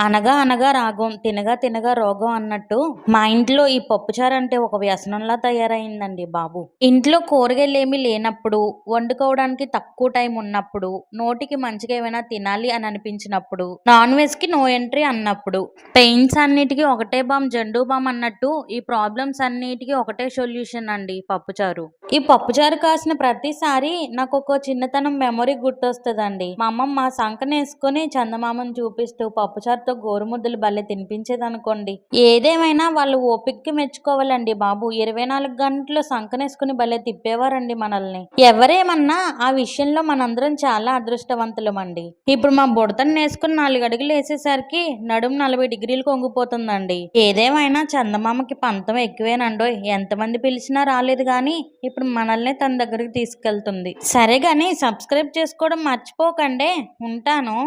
అనగా అనగా రాగం తినగా తినగా రోగం అన్నట్టు మా ఇంట్లో ఈ పప్పుచారు అంటే ఒక వ్యసనంలా తయారైందండి బాబు. ఇంట్లో కూరగాయలేమీ లేనప్పుడు, వండుకోవడానికి తక్కువ టైం ఉన్నప్పుడు, నోటికి మంచిగా ఏమైనా తినాలి అని అనిపించినప్పుడు, నాన్ వెజ్ కి నో ఎంట్రీ అన్నప్పుడు, పెయిన్స్ అన్నిటికీ ఒకటే బామ్ జండు బామ్ అన్నట్టు ఈ ప్రాబ్లమ్స్ అన్నిటికీ ఒకటే సొల్యూషన్ అండి పప్పుచారు. ఈ పప్పుచారు కాసిన ప్రతిసారి నాకు ఒక చిన్నతనం మెమొరీ గుర్తొస్తుందండి. మా అమ్మమ్మ సంకనేసుకుని చందమామను చూపిస్తూ పప్పుచారుతో గోరుముద్దలు భలే తినిపించేదనుకోండి. ఏదేమైనా వాళ్ళు ఓపికకి మెచ్చుకోవాలండి బాబు. 24 గంటలు సంకనేసుకుని భలే తిప్పేవారండి మనల్ని. ఎవరేమన్నా ఆ విషయంలో మనందరం చాలా అదృష్టవంతులమండి. ఇప్పుడు మా బుడతను నేసుకుని 4 అడుగులు వేసేసరికి నడుము 40 డిగ్రీలకు వంగిపోతుందండి. ఏదేమైనా చందమామకి పంతం ఎక్కువేనండోయ్. ఎంతమంది పిలిచినా రాలేదు గాని ఇప్పుడు మనల్నే తన దగ్గరికి తీసుకెళ్తుంది. సరే గాని సబ్స్క్రైబ్ చేసుకోవడం మర్చిపోకండి. ఉంటాను.